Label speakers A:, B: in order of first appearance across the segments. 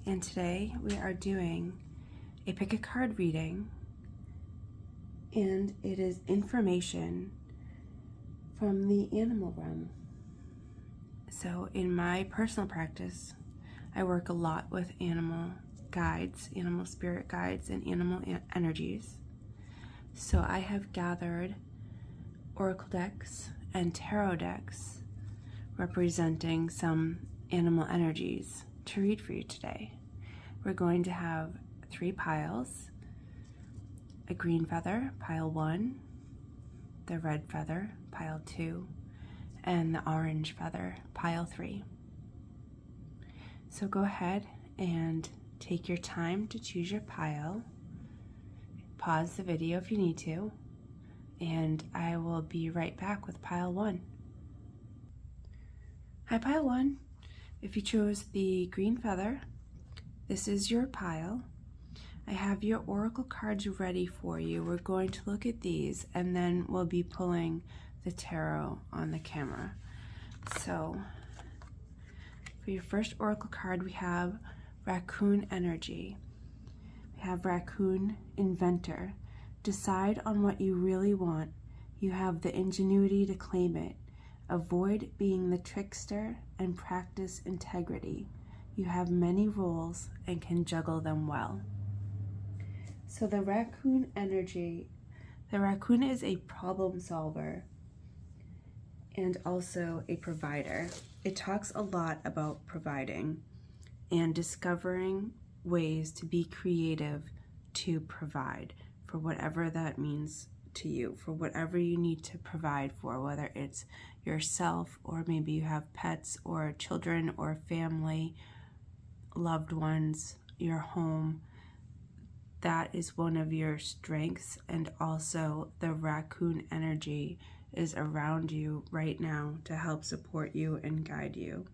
A: and today we are doing a pick a card reading, and it is information from the animal realm. So in my personal practice, I work a lot with animal guides, animal spirit guides, and animal energies. So I have gathered oracle decks and tarot decks representing some animal energies to read for you today. We're going to have 3 piles: a green feather, pile 1, the red feather, pile 2, and the orange feather, pile 3. So go ahead and take your time to choose your pile. Pause the video if you need to, and I will be right back with pile 1. Hi, pile 1. If you chose the green feather, this is your pile. I have your oracle cards ready for you. We're going to look at these, and then we'll be pulling the tarot on the camera. So for your first oracle card, we have Raccoon Energy. We have Raccoon Inventor. Decide on what you really want. You have the ingenuity to claim it. Avoid being the trickster and practice integrity. You have many roles and can juggle them well. So the Raccoon Energy, the raccoon is a problem solver and also a provider. It talks a lot about providing and discovering ways to be creative to provide for whatever that means to you, for whatever you need to provide for, whether it's yourself or maybe you have pets or children or family, loved ones, your home. That is one of your strengths, and also the raccoon energy is around you right now to help support you and guide you.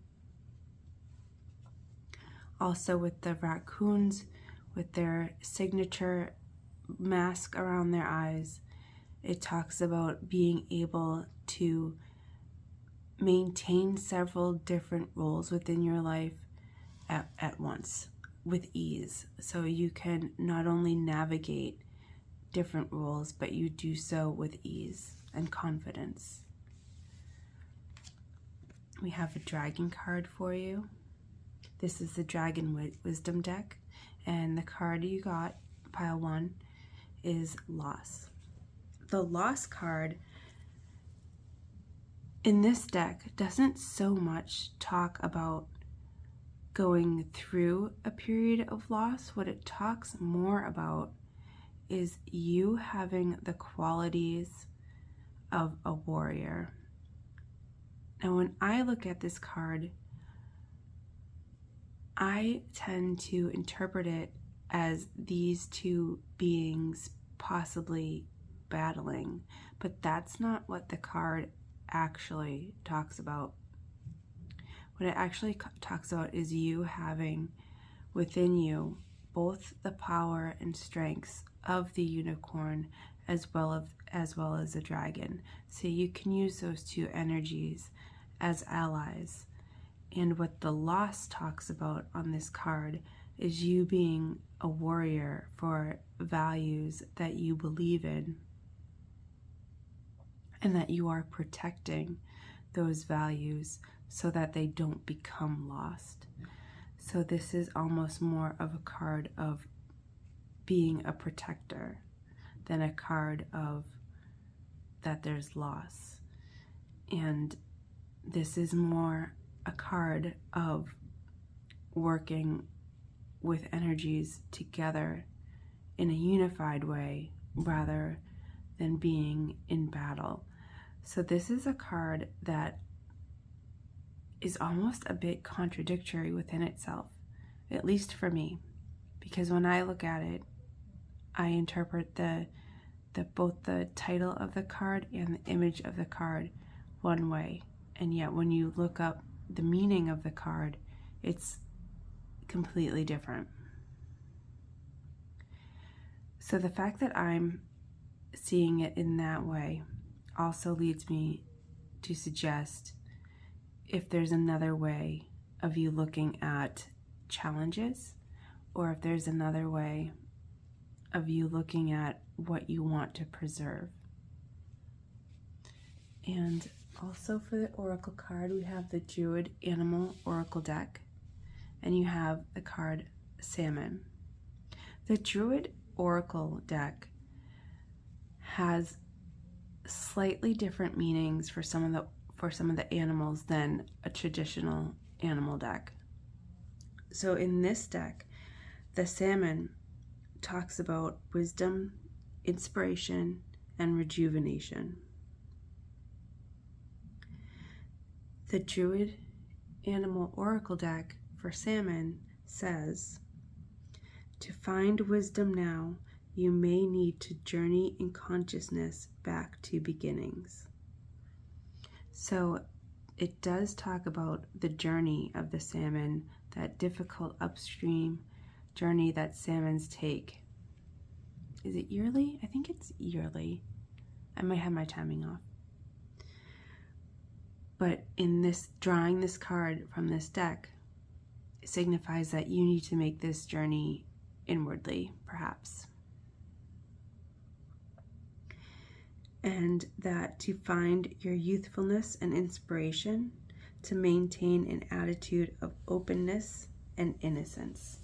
A: Also with the raccoons, with their signature mask around their eyes, it talks about being able to maintain several different roles within your life at once with ease. So you can not only navigate different roles, but you do so with ease and confidence. We have a dragon card for you. This is the Dragon Wisdom deck, and the card you got, pile 1, is Loss. The Loss card in this deck doesn't so much talk about going through a period of loss. What it talks more about is you having the qualities of a warrior. Now, when I look at this card, I tend to interpret it as these two beings possibly battling, but that's not what the card actually talks about. What it actually talks about is you having within you both the power and strengths of the unicorn as well as the dragon. So you can use those two energies as allies. And what the Loss talks about on this card is you being a warrior for values that you believe in, and that you are protecting those values so that they don't become lost. So this is almost more of a card of being a protector than a card of that there's loss. And this is more a card of working with energies together in a unified way rather than being in battle. So this is a card that is almost a bit contradictory within itself, at least for me, because when I look at it, I interpret both the title of the card and the image of the card one way, and yet when you look up the meaning of the card, it's completely different. So the fact that I'm seeing it in that way also leads me to suggest if there's another way of you looking at challenges or if there's another way of you looking at what you want to preserve. And also for the Oracle card, we have the Druid Animal Oracle deck, and you have the card Salmon. The Druid Oracle deck has slightly different meanings for some of the animals than a traditional animal deck. So in this deck, the Salmon talks about wisdom, inspiration, and rejuvenation. The Druid Animal Oracle deck for Salmon says, to find wisdom now, you may need to journey in consciousness back to beginnings. So it does talk about the journey of the salmon, that difficult upstream journey that salmons take. Is it yearly? I think it's yearly. I might have my timing off. But in this, drawing this card from this deck, it signifies that you need to make this journey inwardly, perhaps. And that to find your youthfulness and inspiration, to maintain an attitude of openness and innocence.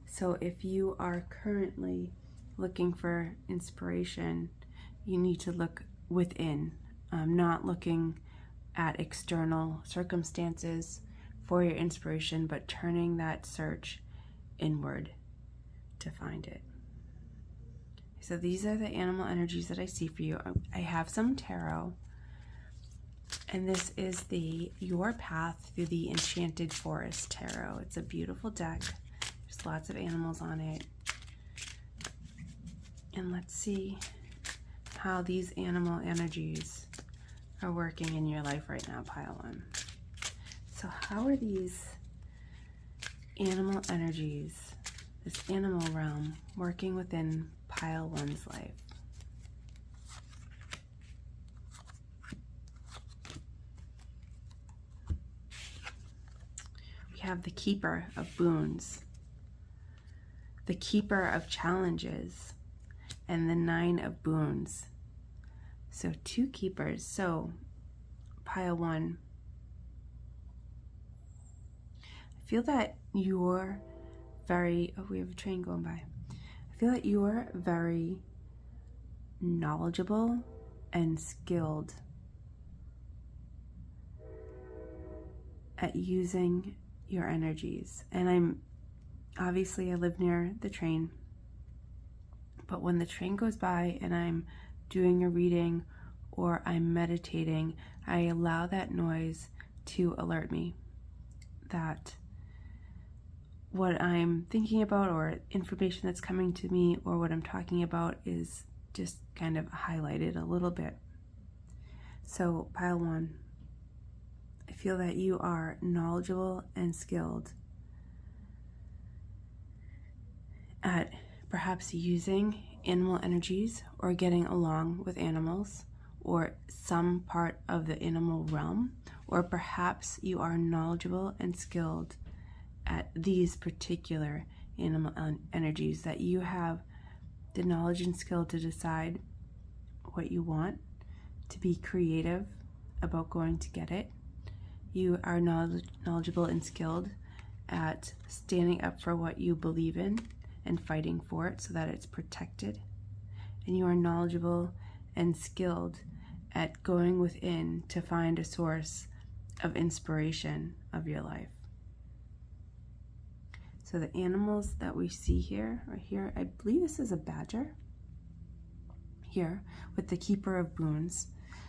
A: So if you are currently looking for inspiration, you need to look within, not looking at external circumstances for your inspiration, but turning that search inward to find it. So these are the animal energies that I see for you. I have some tarot, and this is the Your Path Through the Enchanted Forest tarot. It's a beautiful deck. There's lots of animals on it. And let's see how these animal energies are working in your life right now, pile one. So how are these animal energies, this animal realm, working within pile one's life? We have the Keeper of Boons, the Keeper of Challenges, and the Nine of Boons. So two keepers. So pile one, I feel that you're very, oh, we have a train going by. I feel that you're very knowledgeable and skilled at using your energies. And obviously I live near the train, but when the train goes by and I'm doing a reading or I'm meditating, I allow that noise to alert me that what I'm thinking about or information that's coming to me or what I'm talking about is just kind of highlighted a little bit. So pile one, I feel that you are knowledgeable and skilled at perhaps using animal energies or getting along with animals or some part of the animal realm, or perhaps you are knowledgeable and skilled at these particular animal energies, that you have the knowledge and skill to decide what you want, to be creative about going to get it. You are knowledgeable and skilled at standing up for what you believe in and fighting for it so that it's protected. And you are knowledgeable and skilled at going within to find a source of inspiration of your life. So the animals that we see here are here. I believe this is a badger here with the Keeper of Boons.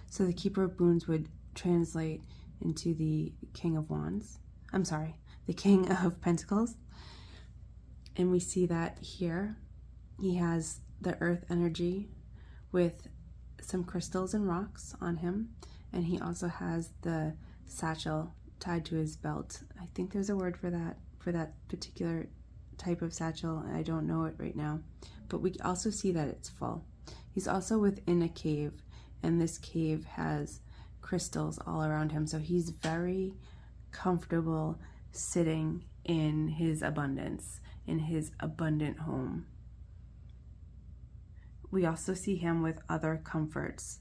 A: So the Keeper of Boons would translate into the King of Wands. I'm sorry, the King of Pentacles. And we see that here he has the earth energy with some crystals and rocks on him. And he also has the satchel tied to his belt. I think there's a word for that particular type of satchel. I don't know it right now, but we also see that it's full. He's also within a cave, and this cave has crystals all around him. So he's very comfortable sitting in his abundance, in his abundant home. We also see him with other comforts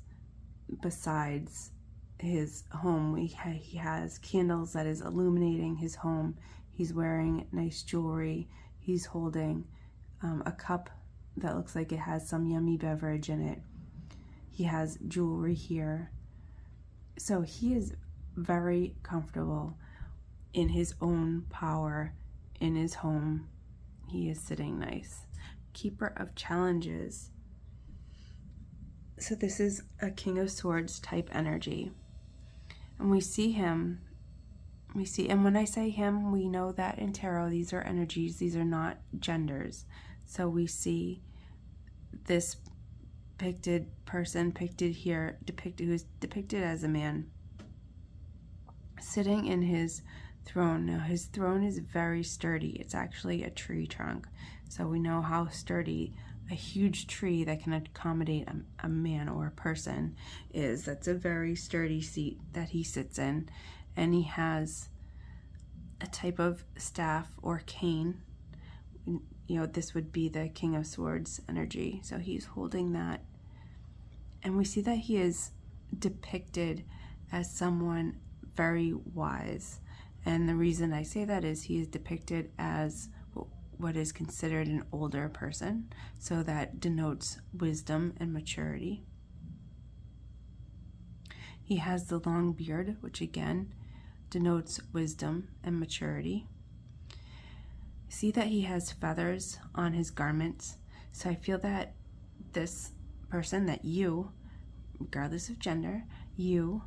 A: besides his home. He has candles that is illuminating his home. He's wearing nice jewelry. He's holding a cup that looks like it has some yummy beverage in it. He has jewelry here. So he is very comfortable in his own power, in his home. He is sitting nice. Keeper of challenges. So this is a King of Swords type energy. And we see him, and when I say him, we know that in tarot, these are energies, these are not genders. So we see this person who's depicted as a man, sitting in his throne. Now his throne is very sturdy. It's actually a tree trunk. So we know how sturdy a huge tree that can accommodate a man or a person is. That's a very sturdy seat that he sits in. And he has a type of staff or cane. You know, this would be the King of Swords energy. So he's holding that. And we see that he is depicted as someone very wise. And the reason I say that is he is depicted as what is considered an older person. So that denotes wisdom and maturity. He has the long beard, which again denotes wisdom and maturity. See that he has feathers on his garments. So I feel that this person, that you, regardless of gender, you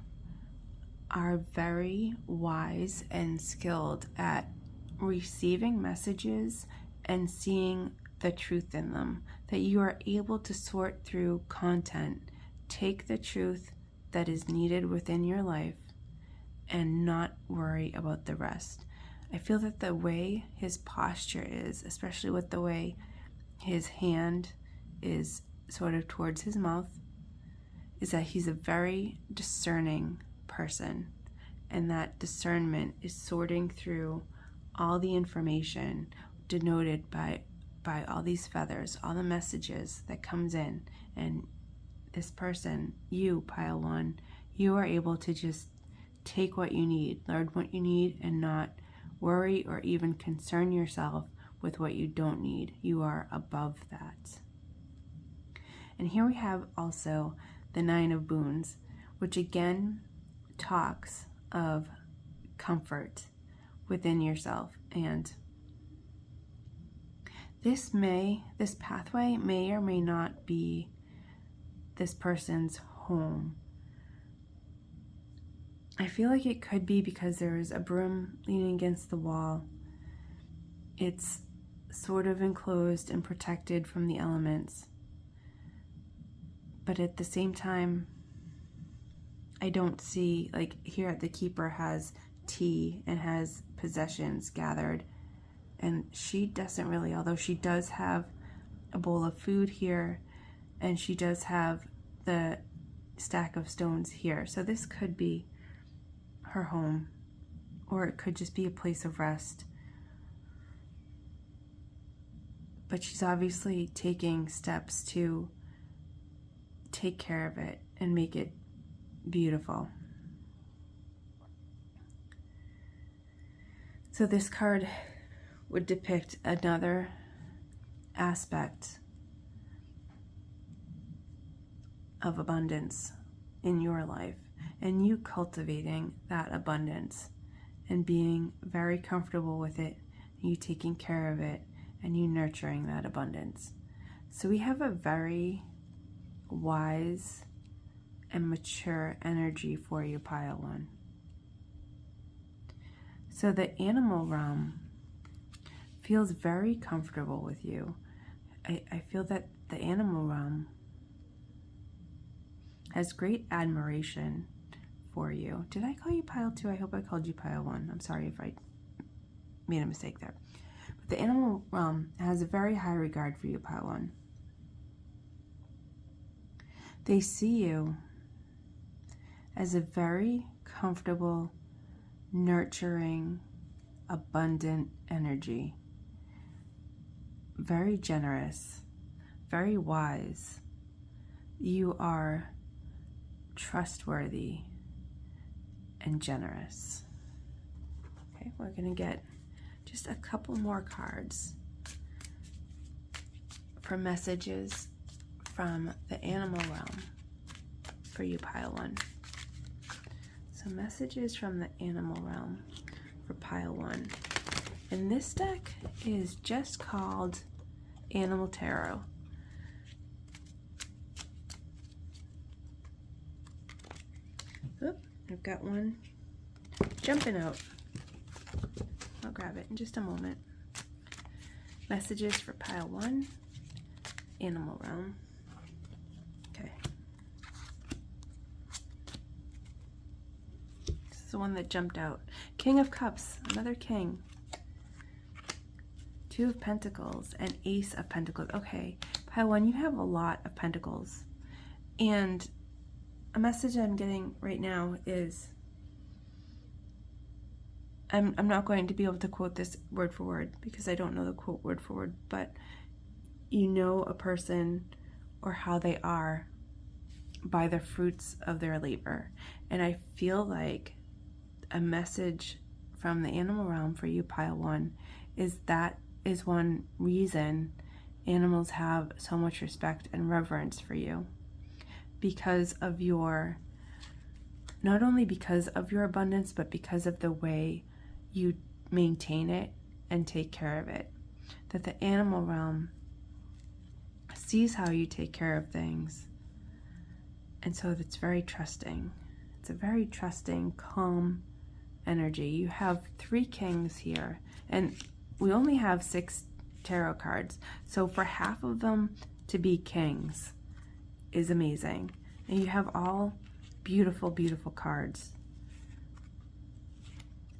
A: are very wise and skilled at receiving messages and seeing the truth in them. That you are able to sort through content, take the truth that is needed within your life, and not worry about the rest. I feel that the way his posture is, especially with the way his hand is sort of towards his mouth, is that he's a very discerning person. And that discernment is sorting through all the information denoted by all these feathers, all the messages that comes in. And this person, you, pile one, you are able to just take what you need, learn what you need, and not worry or even concern yourself with what you don't need. You are above that. And here we have also the Nine of Boons, which again talks of comfort within yourself. And this pathway may or may not be this person's home. I feel like it could be because there is a broom leaning against the wall. It's sort of enclosed and protected from the elements. But at the same time, I don't see, like here the keeper has tea and has possessions gathered. And she doesn't really, although she does have a bowl of food here, and she does have the stack of stones here. So this could be her home, or it could just be a place of rest. But she's obviously taking steps to take care of it and make it beautiful. So this card would depict another aspect of abundance in your life, and you cultivating that abundance and being very comfortable with it, and you taking care of it, and you nurturing that abundance. So we have a very wise and mature energy for you, pile one. So the animal realm feels very comfortable with you. I feel that the animal realm has great admiration for you. Did I call you pile two? I hope I called you pile one. I'm sorry if I made a mistake there. But the animal realm has a very high regard for you, pile one. They see you as a very comfortable, nurturing abundant energy, very generous, very wise. You are trustworthy and generous. Okay, we're going to get just a couple more cards for messages from the animal realm for you, pile 1. So messages from the animal realm for pile 1. And this deck is just called Animal Tarot. Oop, I've got one jumping out. I'll grab it in just a moment. Messages for pile 1, animal realm. Okay. This is the one that jumped out. King of Cups, another king. 2 of Pentacles and Ace of Pentacles. Okay, pile 1, you have a lot of pentacles. And a message I'm getting right now is, I'm not going to be able to quote this word for word because I don't know the quote word for word, but you know a person or how they are by the fruits of their labor. And I feel like a message from the animal realm for you, pile 1, is that is one reason animals have so much respect and reverence for you, because of your, not only because of your abundance, but because of the way you maintain it and take care of it. That the animal realm sees how you take care of things, and so it's very trusting. It's a very trusting, calm energy. You have 3 kings here, and we only have 6 tarot cards, so for half of them to be kings is amazing. And you have all beautiful, beautiful cards.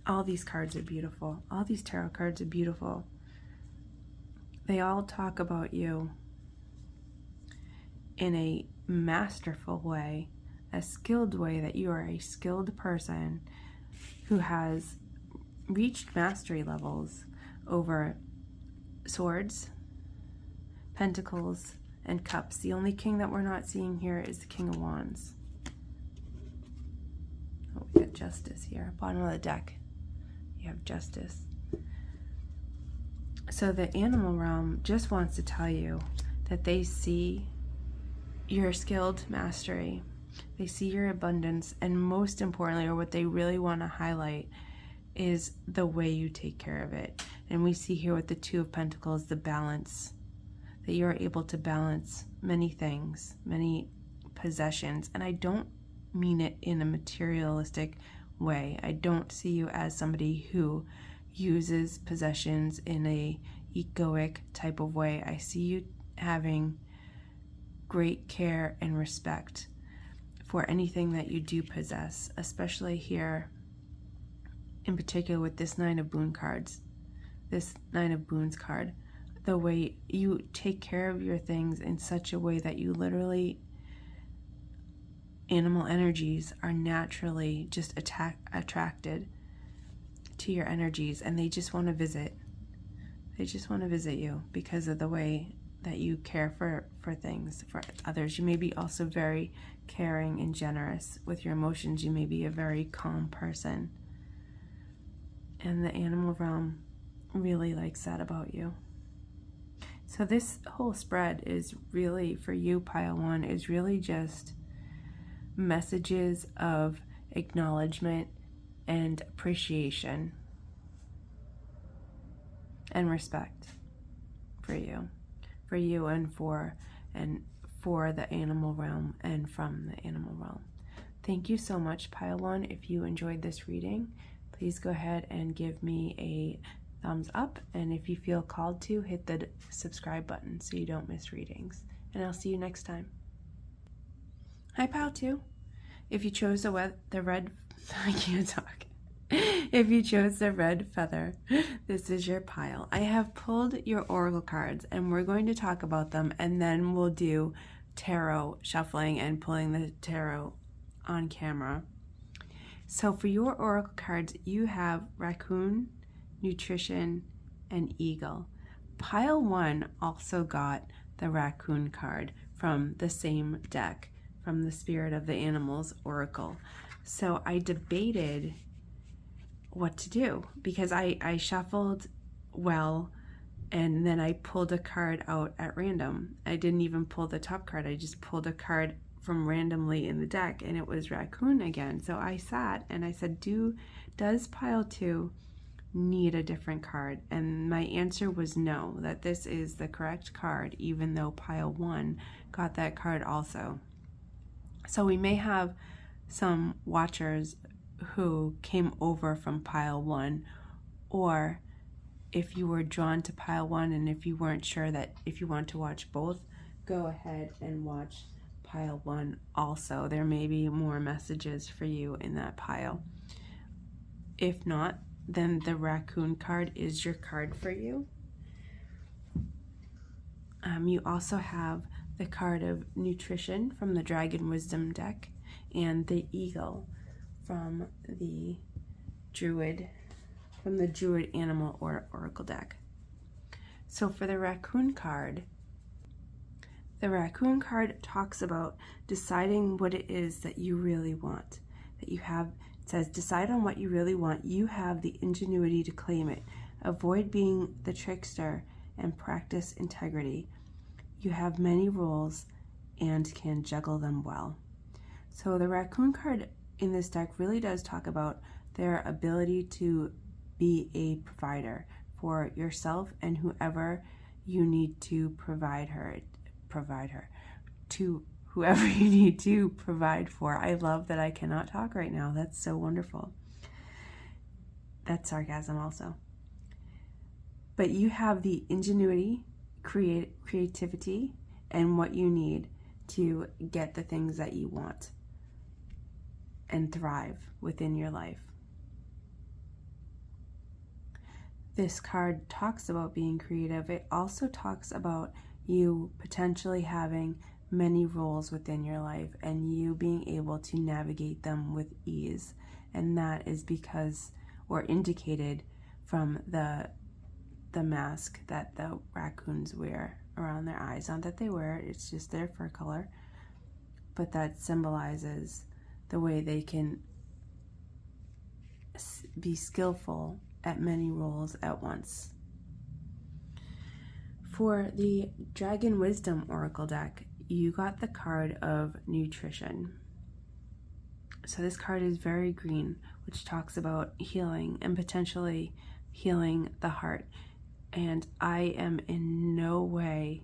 A: All these cards are beautiful. All these tarot cards are beautiful. They all talk about you in a masterful way, a skilled way, that you are a skilled person who has reached mastery levels over swords, pentacles, and cups. The only king that we're not seeing here is the King of Wands. Oh, we got Justice here. Bottom of the deck, you have Justice. So the animal realm just wants to tell you that they see your skilled mastery. They see your abundance, and most importantly, or what they really want to highlight, is the way you take care of it. And we see here with the 2 of Pentacles, the balance, that you're able to balance many things, many possessions. And I don't mean it in a materialistic way. I don't see you as somebody who uses possessions in a egoic type of way. I see you having great care and respect for anything that you do possess, especially here in particular with this 9 of Boon cards, this 9 of Boons card. The way you take care of your things in such a way that you literally, animal energies are naturally just attracted to your energies, and they just want to visit. They just want to visit you because of the way that you care for things, for others. You may be also very caring and generous with your emotions. You may be a very calm person. And the animal realm really likes that about you. So this whole spread is really, for you, pile 1, is really just messages of acknowledgement and appreciation and respect for you and for the animal realm and from the animal realm. Thank you so much, pile 1. If you enjoyed this reading, please go ahead and give me a thumbs up, and if you feel called to, hit the subscribe button so you don't miss readings. And I'll see you next time. Hi, pile 2. If you chose the red, I can't talk. If you chose the red feather, this is your pile. I have pulled your oracle cards, and we're going to talk about them, and then we'll do tarot shuffling and pulling the tarot on camera. So for your oracle cards, you have raccoon, nutrition, and eagle. Pile 1 also got the raccoon card from the same deck, from the Spirit of the Animals Oracle. So I debated what to do because I shuffled well, and then I pulled a card out at random. I didn't even pull the top card. I just pulled a card from randomly in the deck, and it was raccoon again. So I sat and I said, does pile 2 need a different card? And my answer was no, that this is the correct card, even though pile 1 got that card also. So we may have some watchers who came over from pile 1, or if you were drawn to pile 1 and if you weren't sure that if you want to watch both, go ahead and watch pile 1 also. There may be more messages for you in that pile. If not, then the raccoon card is your card for you. You also have the card of nutrition from the Dragon Wisdom deck and the eagle from the Druid Animal Oracle deck. So for the raccoon card talks about deciding what it is that you really want. That you have, it says, decide on what you really want. You have the ingenuity to claim it. Avoid being the trickster and practice integrity. You have many rules and can juggle them well. So the raccoon card in this deck really does talk about their ability to be a provider for yourself and whoever you need to provide to whoever you need to provide for. I love that I cannot talk right now. That's so wonderful. That's sarcasm also. But you have the ingenuity, creativity, and what you need to get the things that you want and thrive within your life. This card talks about being creative. It also talks about you potentially having many roles within your life and you being able to navigate them with ease. And that is because, or indicated from the mask that the raccoons wear around their eyes. Not that they wear it, it's just their fur color. But that symbolizes the way they can be skillful at many roles at once. For the Dragon Wisdom Oracle deck, you got the card of nutrition. So this card is very green, which talks about healing and potentially healing the heart. And I am in no way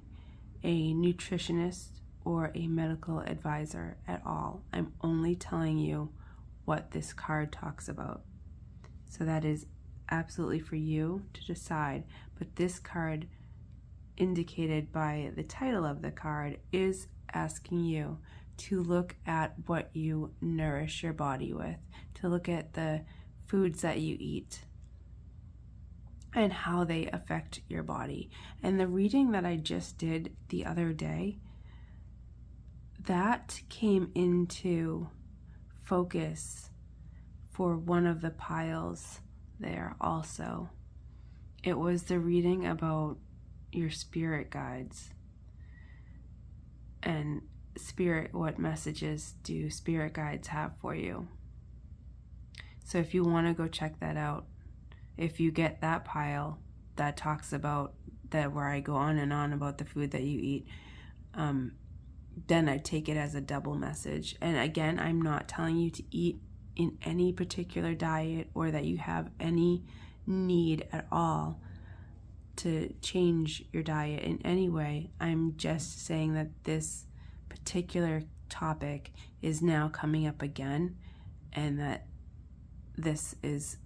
A: a nutritionist or a medical advisor at all. I'm only telling you what this card talks about. So that is absolutely for you to decide. But this card, indicated by the title of the card, is asking you to look at what you nourish your body with, to look at the foods that you eat and how they affect your body. And the reading that I just did the other day, that came into focus for one of the piles there also. It was the reading about your spirit guides and what messages do spirit guides have for you. So if you want to go check that out, if you get that pile that talks about that, where I go on and on about the food that you eat, then I take it as a double message. And again, I'm not telling you to eat in any particular diet or that you have any need at all to change your diet in any way. I'm just saying that this particular topic is now coming up again, and that this is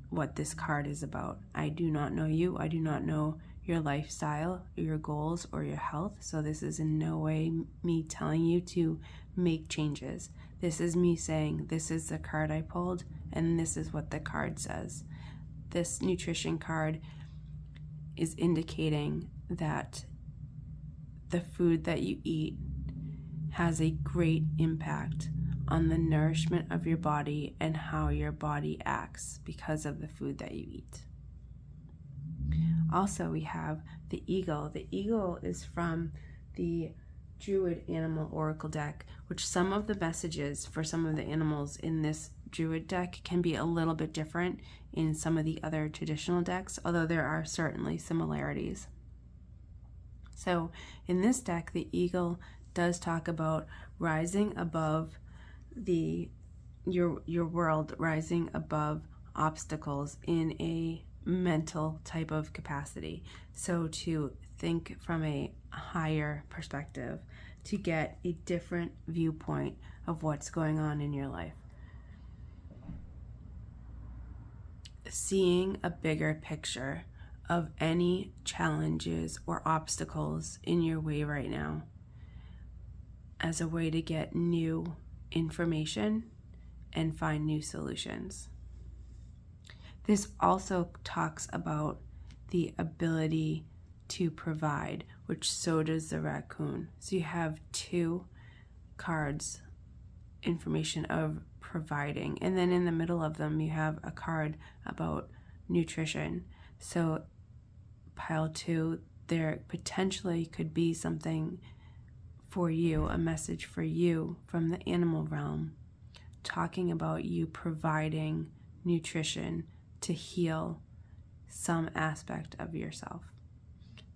A: what this card is about. I do not know you. I do not know your lifestyle, your goals, or your health. So this is in no way me telling you to make changes. This is me saying, this is the card I pulled, and this is what the card says. This nutrition card is indicating that the food that you eat has a great impact on the nourishment of your body and how your body acts because of the food that you eat. Also, we have the eagle. The eagle is from the Druid Animal Oracle deck, which some of the messages for some of the animals in this Druid deck can be a little bit different in some of the other traditional decks, although there are certainly similarities. So in this deck, the eagle does talk about rising above your world, rising above obstacles in a mental type of capacity. So to think from a higher perspective, to get a different viewpoint of what's going on in your life. Seeing a bigger picture of any challenges or obstacles in your way right now as a way to get new information and find new solutions. This also talks about the ability to provide, which so does the raccoon. So you have two cards, information of providing, and then in the middle of them you have a card about nutrition. So pile 2, there potentially could be something for you, a message for you from the animal realm, talking about you providing nutrition to heal some aspect of yourself.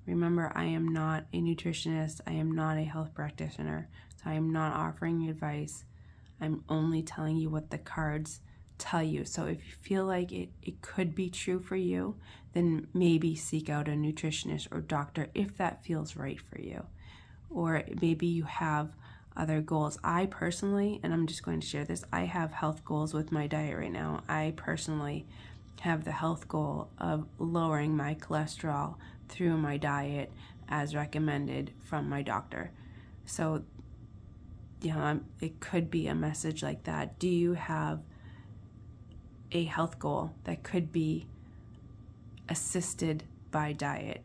A: Remember, I am not a nutritionist, I am not a health practitioner, so I am not offering advice. I'm only telling you what the cards tell you. So if you feel like it could be true for you, then maybe seek out a nutritionist or doctor if that feels right for you. Or maybe you have other goals. I personally, and I'm just going to share this, I have health goals with my diet right now. I personally have the health goal of lowering my cholesterol through my diet as recommended from my doctor. So, it could be a message like that. Do you have a health goal that could be assisted by diet?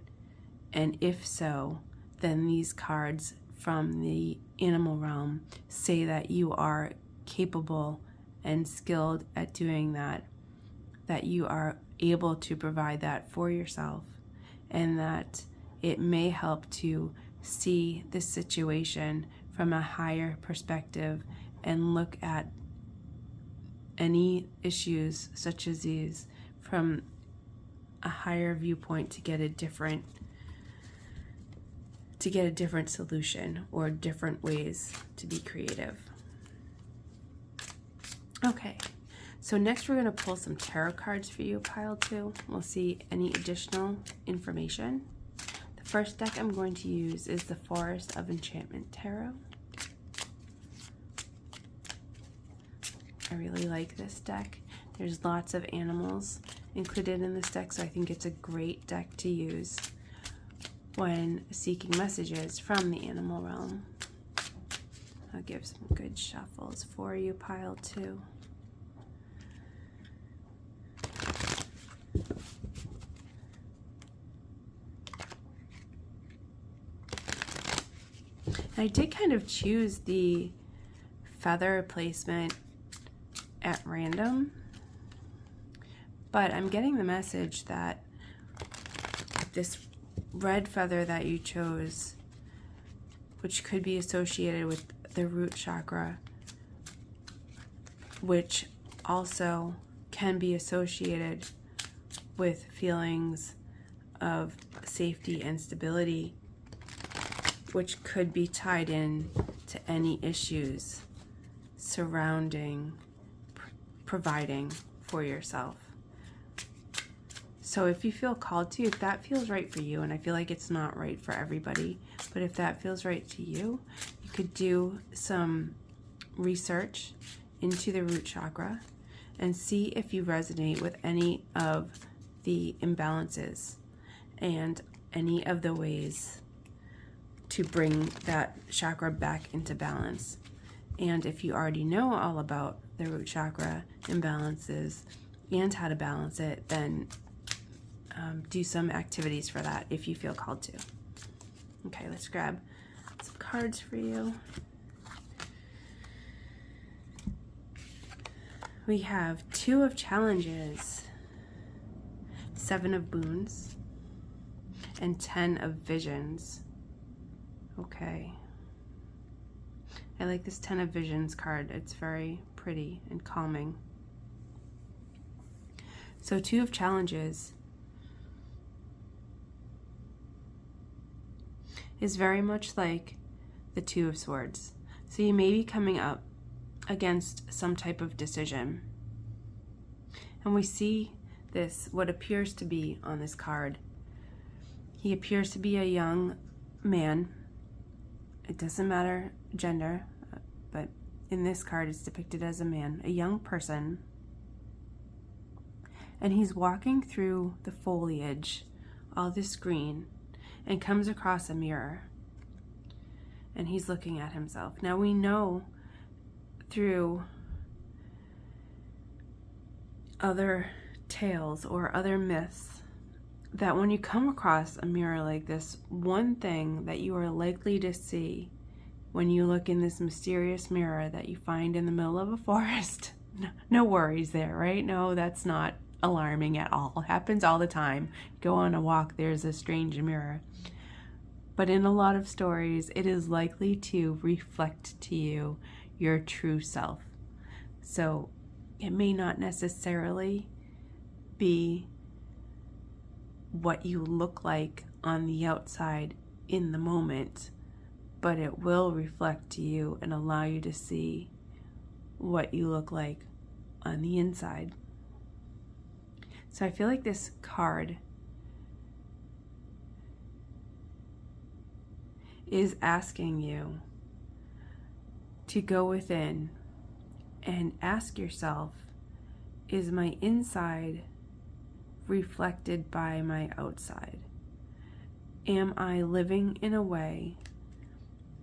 A: And if so, then these cards from the animal realm say that you are capable and skilled at doing that, that you are able to provide that for yourself, and that it may help to see this situation from a higher perspective and look at any issues such as these from a higher viewpoint to get a different solution or different ways to be creative. Okay, so next we're going to pull some tarot cards for you, pile 2. We'll see any additional information. The first deck I'm going to use is the Forest of Enchantment Tarot. I really like this deck. There's lots of animals included in this deck, so I think it's a great deck to use when seeking messages from the animal realm. I'll give some good shuffles for you, pile 2. I did kind of choose the feather placement at random, but I'm getting the message that this red feather that you chose, which could be associated with the root chakra, which also can be associated with feelings of safety and stability, which could be tied in to any issues surrounding providing for yourself. So if you feel called to, if that feels right for you, and I feel like it's not right for everybody, but if that feels right to you, you could do some research into the root chakra and see if you resonate with any of the imbalances and any of the ways to bring that chakra back into balance. And if you already know all about the root chakra imbalances and how to balance it, then do some activities for that if you feel called to. Okay, let's grab some cards for you. We have 2 of Challenges, 7 of Boons, and 10 of Visions. Okay. I like this 10 of Visions card. It's very pretty and calming. So 2 of Challenges is very much like the 2 of Swords. So you may be coming up against some type of decision. And we see this, what appears to be on this card. He appears to be a young man. It doesn't matter gender, but in this card it's depicted as a man, a young person. And he's walking through the foliage, all this green, and comes across a mirror. And he's looking at himself. Now we know through other tales or other myths that when you come across a mirror like this, one thing that you are likely to see when you look in this mysterious mirror that you find in the middle of a forest, no worries there, right? No, that's not alarming at all. It happens all the time. Go on a walk, there's a strange mirror. But in a lot of stories, it is likely to reflect to you your true self. So it may not necessarily be what you look like on the outside in the moment, but it will reflect to you and allow you to see what you look like on the inside. So I feel like this card is asking you to go within and ask yourself, is my inside reflected by my outside? Am I living in a way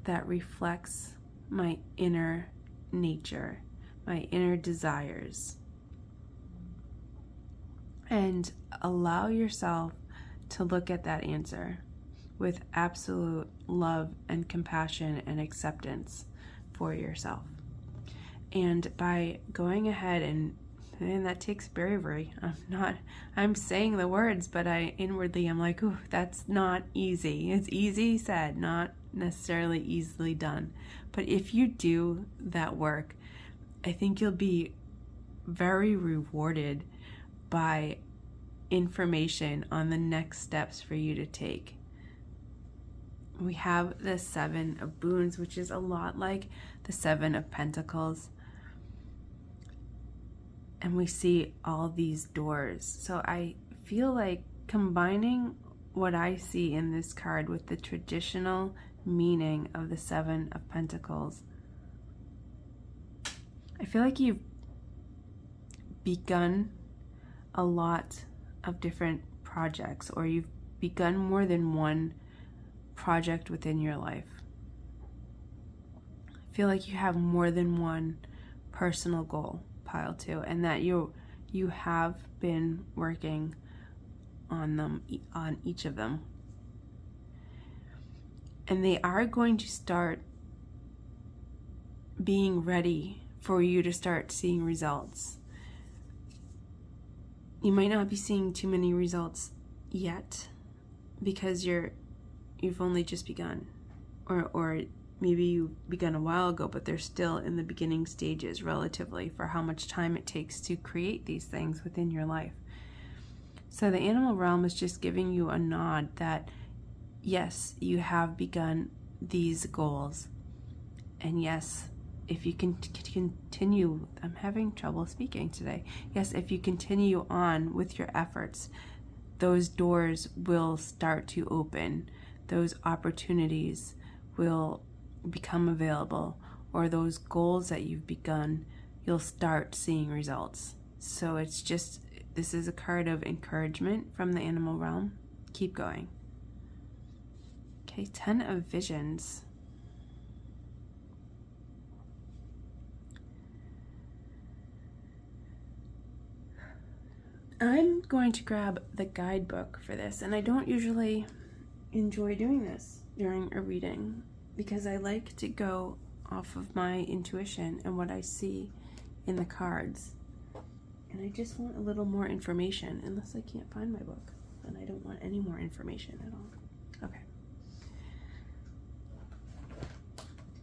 A: that reflects my inner nature, my inner desires? And allow yourself to look at that answer with absolute love and compassion and acceptance for yourself. And by going ahead and that takes bravery. I'm saying the words, but inwardly I'm like, ooh, that's not easy. It's easy said, not necessarily easily done. But if you do that work, I think you'll be very rewarded by information on the next steps for you to take. We have the 7 of Boons, which is a lot like the 7 of Pentacles. And we see all these doors. So I feel like combining what I see in this card with the traditional meaning of the 7 of Pentacles, I feel like you've begun a lot of different projects, or you've begun more than one project within your life. I feel like you have more than one personal goal, pile 2, and that you have been working on them, on each of them, and they are going to start being ready for you to start seeing results. You might not be seeing too many results yet because you've only just begun, or maybe you begun a while ago, but they're still in the beginning stages relatively for how much time it takes to create these things within your life. So the animal realm is just giving you a nod that yes, you have begun these goals, and yes, if you can continue, I'm having trouble speaking today. Yes, if you continue on with your efforts, those doors will start to open. Those opportunities will become available, or those goals that you've begun, you'll start seeing results. So it's just, this is a card of encouragement from the animal realm. Keep going. Okay, 10 of Visions. I'm going to grab the guidebook for this, and I don't usually enjoy doing this during a reading because I like to go off of my intuition and what I see in the cards, and I just want a little more information, unless I can't find my book. and I don't want any more information at all. Okay.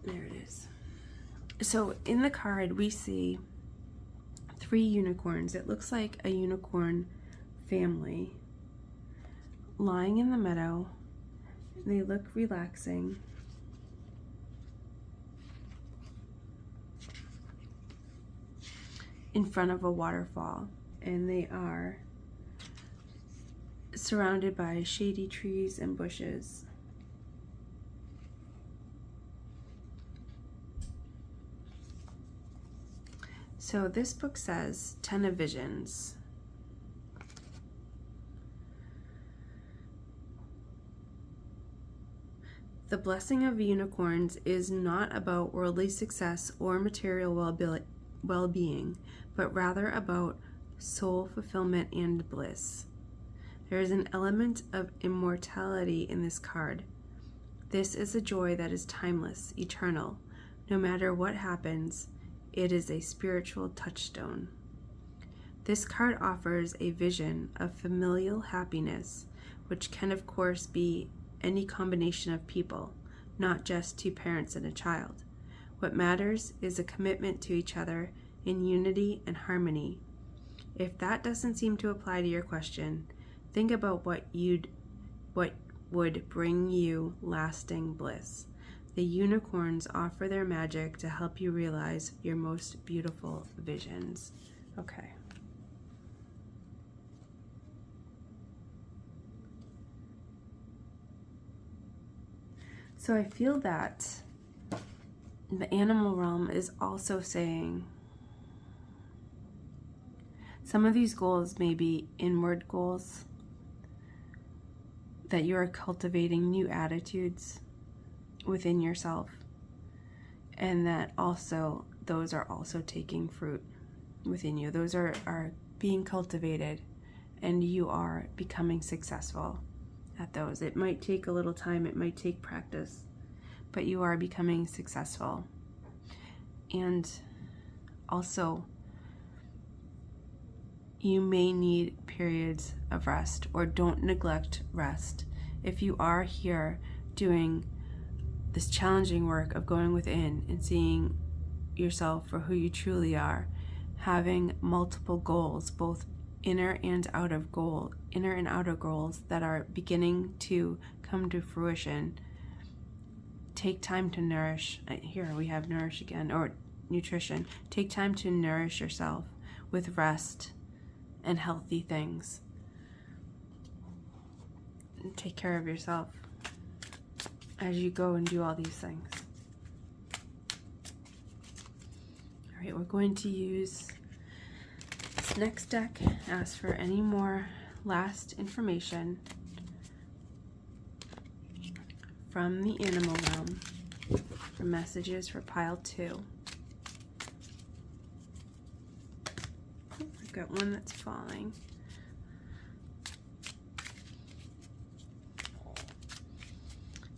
A: There it is. So in the card, we see 3 unicorns. It looks like a unicorn family lying in the meadow. They look relaxing. In front of a waterfall, and they are surrounded by shady trees and bushes. So this book says 10 of Visions. The blessing of unicorns is not about worldly success or material well-being, but rather about soul fulfillment and bliss. There is an element of immortality in this card. This is a joy that is timeless, eternal. No matter what happens, it is a spiritual touchstone. This card offers a vision of familial happiness, which can of course be any combination of people, not just 2 parents and a child. What matters is a commitment to each other in unity and harmony. If that doesn't seem to apply to your question, think about what would bring you lasting bliss. The unicorns offer their magic to help you realize your most beautiful visions. Okay. So I feel that the animal realm is also saying some of these goals may be inward goals, that you are cultivating new attitudes within yourself, and that also those are also taking fruit within you. Those are being cultivated, and you are becoming successful at those. It might take a little time, it might take practice, but you are becoming successful. And also, you may need periods of rest, or don't neglect rest. If you are here doing this challenging work of going within and seeing yourself for who you truly are, having multiple goals, both inner and outer goals that are beginning to come to fruition, take time to nourish. Here we have nourish again, or nutrition. Take time to nourish yourself with rest and healthy things. And take care of yourself as you go and do all these things. All right, we're going to use this next deck, ask for any more last information from the animal realm, for messages for pile 2. I've got one that's falling.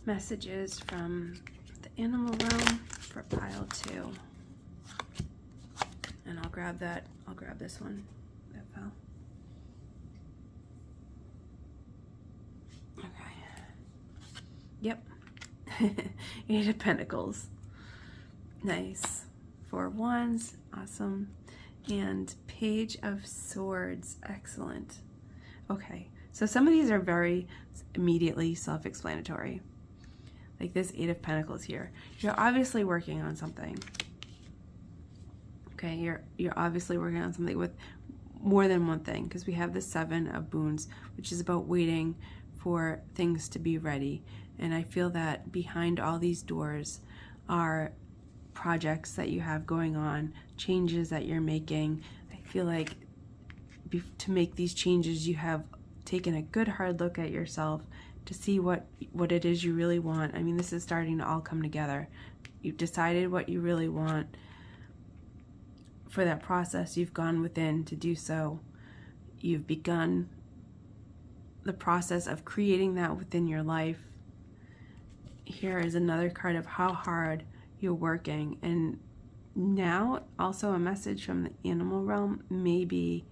A: Messages from the animal realm for pile 2. And I'll grab this one that fell. Okay. Yep. 8 of Pentacles. Nice. 4 of Wands. Awesome. And Page of Swords. Excellent. Okay. So some of these are very immediately self-explanatory. Like this 8 of Pentacles here. You're obviously working on something. Okay, you're obviously working on something with more than one thing, because we have the 7 of Boons, which is about waiting for things to be ready. And I feel that behind all these doors are projects that you have going on, changes that you're making. I feel like to make these changes, you have taken a good hard look at yourself to see what it is you really want. I mean, this is starting to all come together. You've decided what you really want. For that process, you've gone within to do so. You've begun the process of creating that within your life. Here is another card of how hard you're working. And now also a message from the animal realm, maybe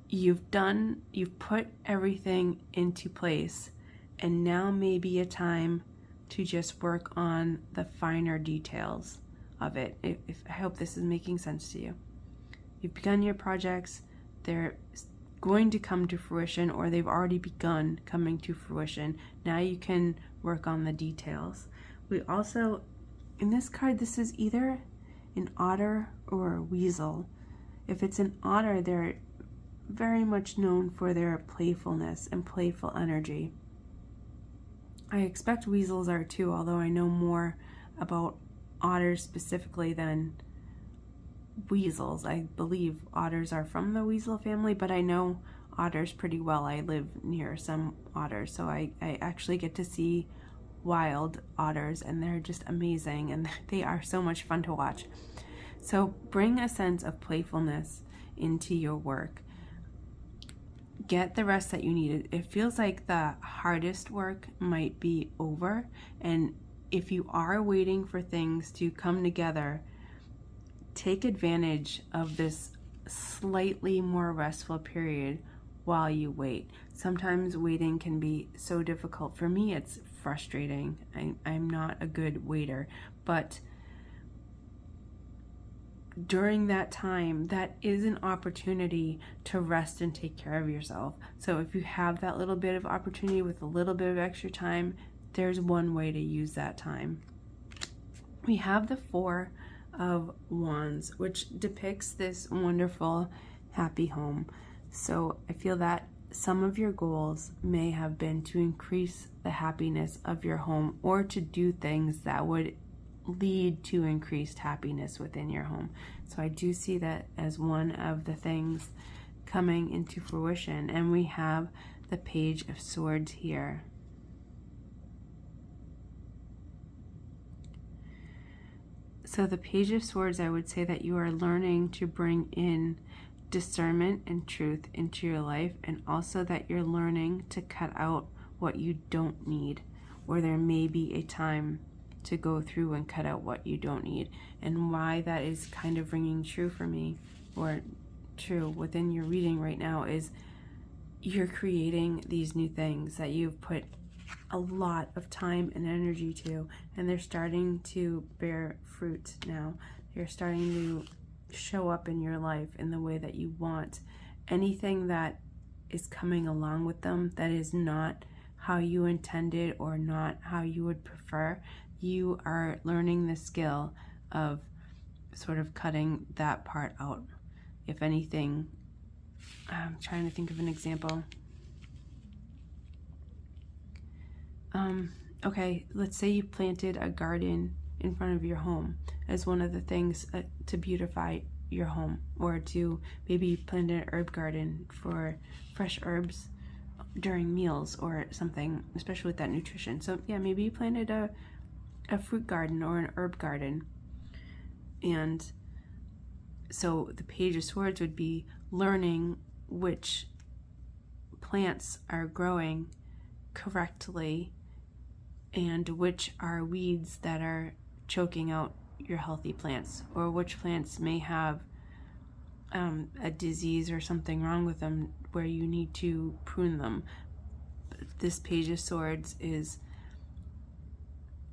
A: you've put everything into place, and now may be a time to just work on the finer details of it. I hope this is making sense to you. You've begun your projects, they're going to come to fruition, or they've already begun coming to fruition. Now you can work on the details. We also, in this card, this is either an otter or a weasel. If it's an otter, they're very much known for their playfulness and playful energy. I expect weasels are too, although I know more about otters specifically than weasels. I believe otters are from the weasel family, but I know otters pretty well. I live near some otters, so I actually get to see wild otters, and they're just amazing, and they are so much fun to watch. So bring a sense of playfulness into your work. Get the rest that you need. It feels like the hardest work might be over, and if you are waiting for things to come together, take advantage of this slightly more restful period while you wait. Sometimes waiting can be so difficult. For me, it's frustrating. I'm not a good waiter, but during that time, that is an opportunity to rest and take care of yourself. So if you have that little bit of opportunity with a little bit of extra time, there's one way to use that time. We have the Four of Wands, which depicts this wonderful, happy home. So I feel that some of your goals may have been to increase the happiness of your home, or to do things that would lead to increased happiness within your home. So I do see that as one of the things coming into fruition. And we have the Page of Swords here. So the Page of Swords, I would say that you are learning to bring in discernment and truth into your life, and also that you're learning to cut out what you don't need, or there may be a time to go through and cut out what you don't need. And why that is kind of ringing true for me, or true within your reading right now, is you're creating these new things that you've put a lot of time and energy to, and they're starting to bear fruit now. They're starting to show up in your life in the way that you want. Anything that is coming along with them that is not how you intended or not how you would prefer, you are learning the skill of sort of cutting that part out. If anything, I'm trying to think of an example. Okay, let's say you planted a garden in front of your home as one of the things to beautify your home, or to maybe plant an herb garden for fresh herbs during meals or something, especially with that nutrition. So yeah, maybe you planted a fruit garden or an herb garden. And so the Page of Swords would be learning which plants are growing correctly and which are weeds that are choking out your healthy plants, or which plants may have a disease or something wrong with them where you need to prune them. This Page of Swords is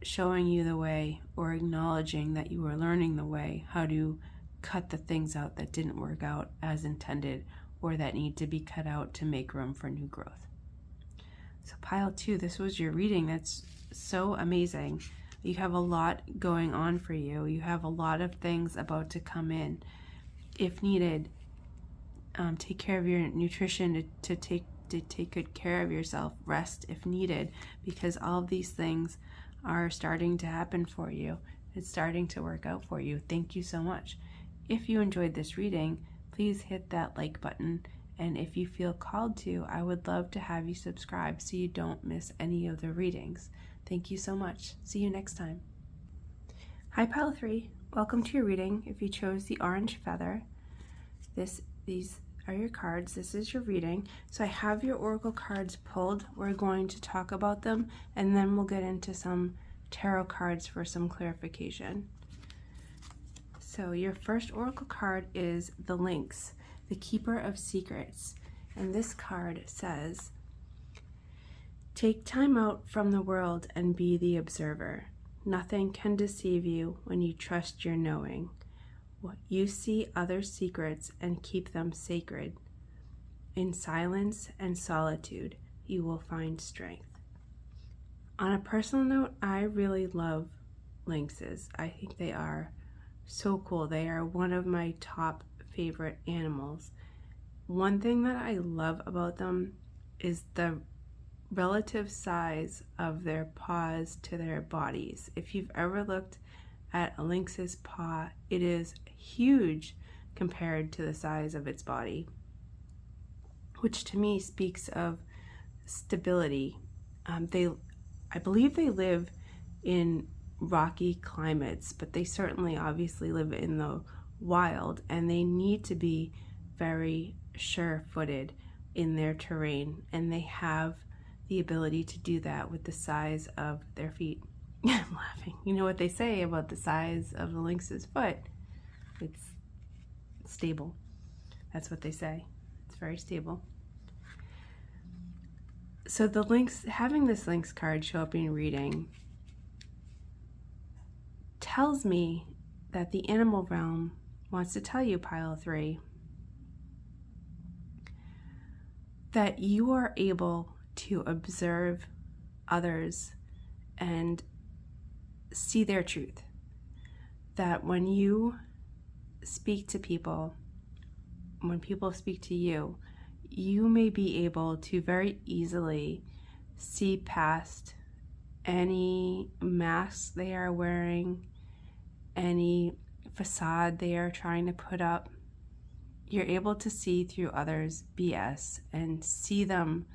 A: showing you the way, or acknowledging that you are learning the way, how to cut the things out that didn't work out as intended, or that need to be cut out to make room for new growth. So pile 2, this was your reading. That's so amazing. You have a lot going on for you. You have a lot of things about to come in. If needed, take care of your nutrition, to take good care of yourself. Rest if needed, because all of these things are starting to happen for you. It's starting to work out for you. Thank you so much. If you enjoyed this reading, please hit that like button. And if you feel called to, I would love to have you subscribe so you don't miss any of the readings. Thank you so much. See you next time. Hi Pile 3, welcome to your reading. If you chose the orange feather, these are your cards. This is your reading. So I have your oracle cards pulled. We're going to talk about them, and then we'll get into some tarot cards for some clarification. So your first oracle card is the Lynx, the Keeper of Secrets. And this card says, take time out from the world and be the observer. Nothing can deceive you when you trust your knowing. You see others' secrets and keep them sacred. In silence and solitude, you will find strength. On a personal note, I really love lynxes. I think they are so cool. They are one of my top favorite animals. One thing that I love about them is the relative size of their paws to their bodies. If you've ever looked at a lynx's paw, it is huge compared to the size of its body, which to me speaks of stability. I believe they live in rocky climates, but they certainly obviously live in the wild, and they need to be very sure-footed in their terrain, and they have the ability to do that with the size of their feet. I'm laughing. You know what they say about the size of the lynx's foot? It's stable. That's what they say. It's very stable. So the lynx, having this lynx card show up in reading tells me that the animal realm wants to tell you, pile 3, that you are able to observe others and see their truth. That when you speak to people, when people speak to you, you may be able to very easily see past any mask they are wearing, any facade they are trying to put up. You're able to see through others' BS and see them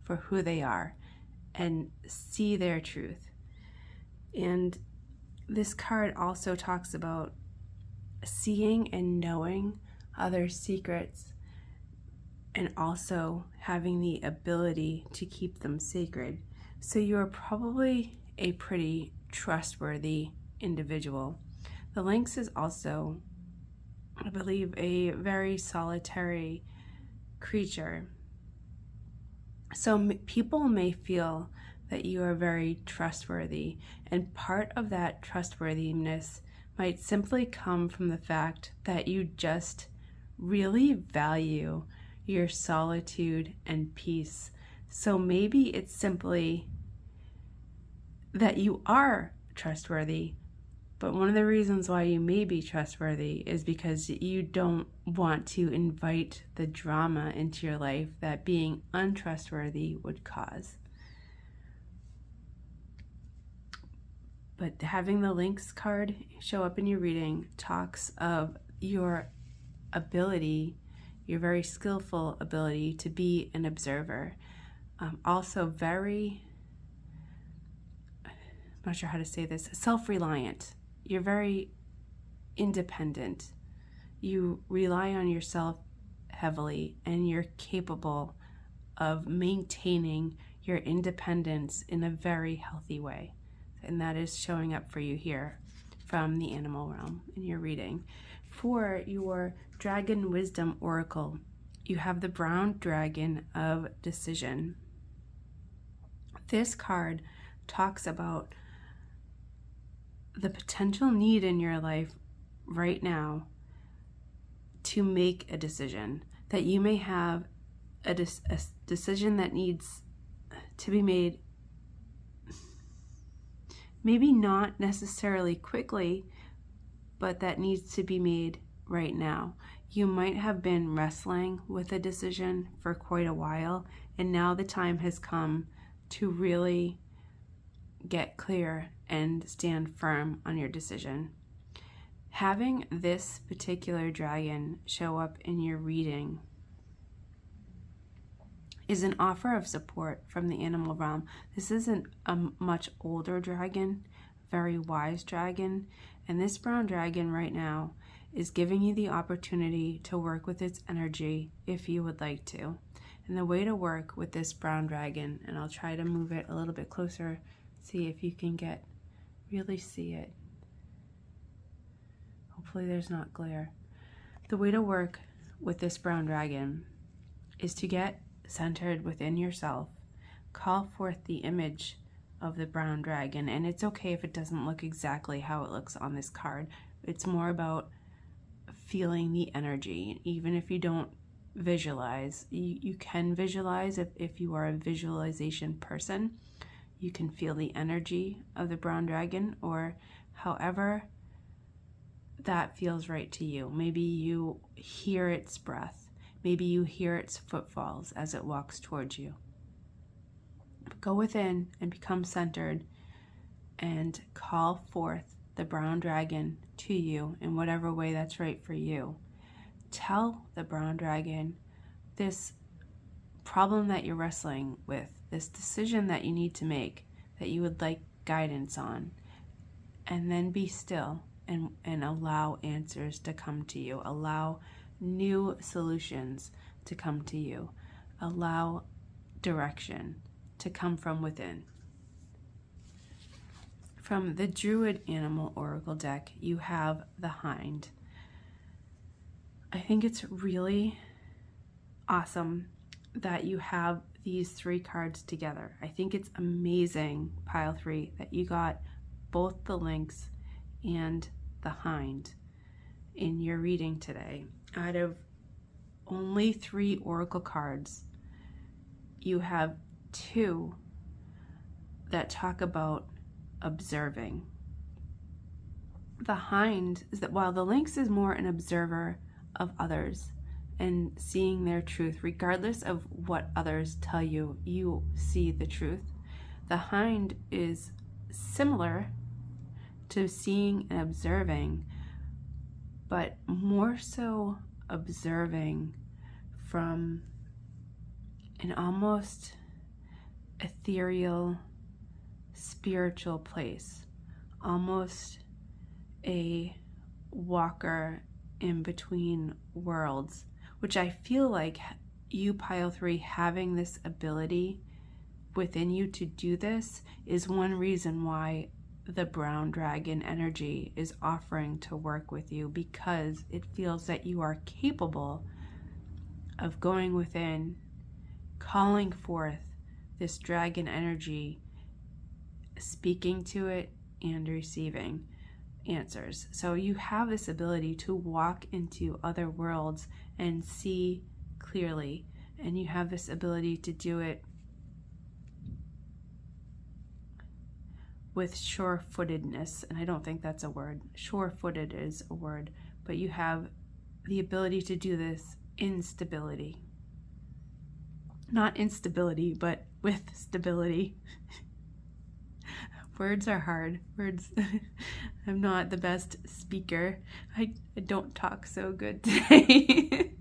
A: for who they are and see their truth. And this card also talks about seeing and knowing others' secrets, and also having the ability to keep them sacred. So you're probably a pretty trustworthy individual. The lynx is also, I believe, a very solitary creature. So people may feel that you are very trustworthy, and part of that trustworthiness might simply come from the fact that you just really value your solitude and peace. So maybe it's simply that you are trustworthy, but one of the reasons why you may be trustworthy is because you don't want to invite the drama into your life that being untrustworthy would cause. But having the lynx card show up in your reading talks of your ability, your very skillful ability to be an observer. Also very, I'm not sure how to say this, self-reliant. You're very independent. You rely on yourself heavily, and you're capable of maintaining your independence in a very healthy way. And that is showing up for you here from the animal realm in your reading. For your Dragon Wisdom Oracle, you have the Brown Dragon of Decision. This card talks about the potential need in your life right now to make a decision, that you may have a decision that needs to be made, maybe not necessarily quickly, but that needs to be made right now. You might have been wrestling with a decision for quite a while, and now the time has come to really get clear and stand firm on your decision. Having this particular dragon show up in your reading is an offer of support from the animal realm. This isn't a much older dragon, very wise dragon, and this brown dragon right now is giving you the opportunity to work with its energy if you would like to. And the way to work with this brown dragon, and I'll try to move it a little bit closer, see if you can really see it. Hopefully there's not glare. The way to work with this brown dragon is to get centered within yourself. Call forth the image of the brown dragon, and it's okay if it doesn't look exactly how it looks on this card. It's more about feeling the energy. Even if you don't visualize, you can visualize if you are a visualization person. You can feel the energy of the brown dragon, or however that feels right to you. Maybe you hear its breath. Maybe you hear its footfalls as it walks towards you. Go within and become centered and call forth the brown dragon to you in whatever way that's right for you. Tell the brown dragon this problem that you're wrestling with, this decision that you need to make, that you would like guidance on, and then be still and allow answers to come to you. Allow new solutions to come to you. Allow direction to come from within. From the Druid Animal Oracle deck, you have the Hind. I think it's really awesome that you have these three cards together. I think it's amazing, Pile 3, that you got both the Lynx and the Hind in your reading today. Out of only 3 Oracle cards, you have 2 that talk about observing. The Hind is that while the Lynx is more an observer of others and seeing their truth, regardless of what others tell you, you see the truth. The Hind is similar to seeing and observing, but more so observing from an almost ethereal, spiritual place, almost a walker in between worlds, which I feel like you, Pile 3, having this ability within you to do this is one reason why the brown dragon energy is offering to work with you, because it feels that you are capable of going within, calling forth this dragon energy, speaking to it and receiving answers. So you have this ability to walk into other worlds and see clearly, and you have this ability to do it with sure-footedness, and I don't think that's a word. Sure-footed is a word, but you have the ability to do this in stability. Not instability, but with stability. Words are hard. Words. I'm not the best speaker. I don't talk so good today.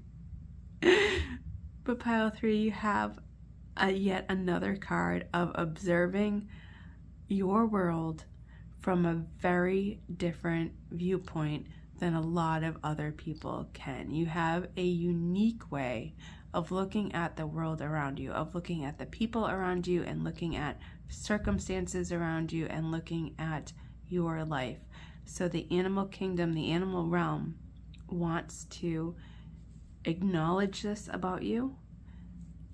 A: But Pile 3, you have yet another card of observing your world from a very different viewpoint than a lot of other people can. You have a unique way of looking at the world around you, of looking at the people around you, and looking at circumstances around you, and looking at your life. So the animal kingdom, the animal realm, wants to acknowledge this about you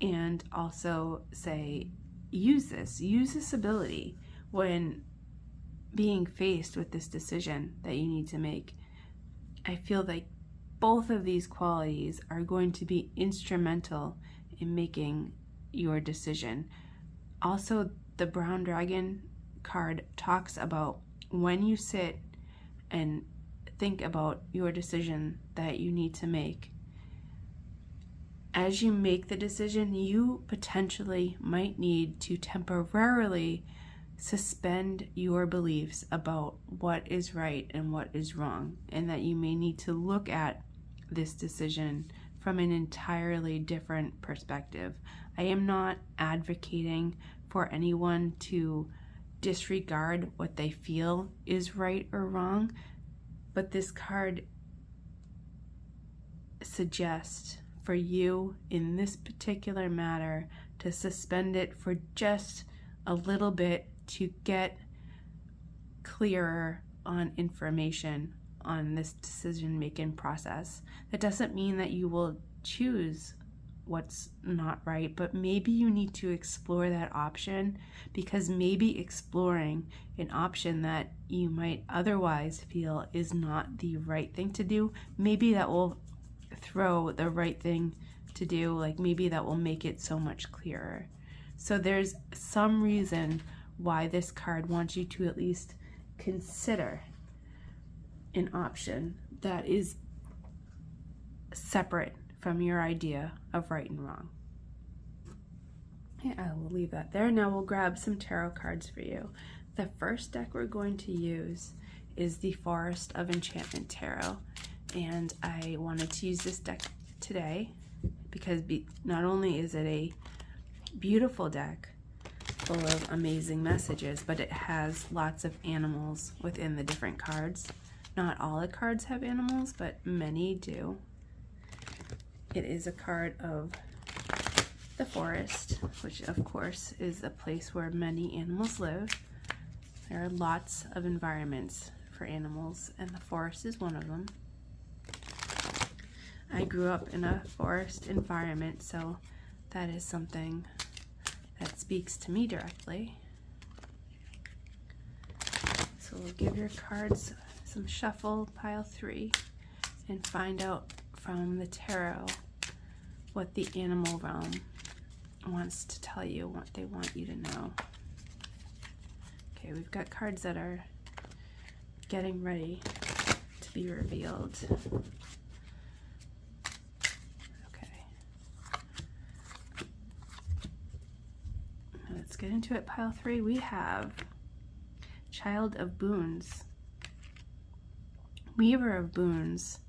A: and also say, use this ability when being faced with this decision that you need to make. I feel like both of these qualities are going to be instrumental in making your decision. Also, the brown dragon card talks about when you sit and think about your decision that you need to make. As you make the decision, you potentially might need to temporarily suspend your beliefs about what is right and what is wrong, and that you may need to look at this decision from an entirely different perspective. I am not advocating for anyone to disregard what they feel is right or wrong, but this card suggests for you in this particular matter to suspend it for just a little bit to get clearer on information on this decision-making process. That doesn't mean that you will choose what's not right, but maybe you need to explore that option, because maybe exploring an option that you might otherwise feel is not the right thing to do, maybe that will throw the right thing to do, like maybe that will make it so much clearer. So there's some reason why this card wants you to at least consider an option that is separate from your idea of right and wrong. Yeah, I will leave that there. Now we'll grab some tarot cards for you. The first deck we're going to use is the Forest of Enchantment Tarot, and I wanted to use this deck today because not only is it a beautiful deck full of amazing messages, but it has lots of animals within the different cards. Not all the cards have animals, but many do. It is a card of the forest, which of course is a place where many animals live. There are lots of environments for animals, and the forest is one of them. I grew up in a forest environment, so that is something that speaks to me directly. So we'll give your cards some shuffle, pile 3, and find out from the tarot what the animal realm wants to tell you, what they want you to know. Okay, we've got cards that are getting ready to be revealed. Okay. Let's get into it. Pile 3, we have Child of Boons, Weaver of Boons,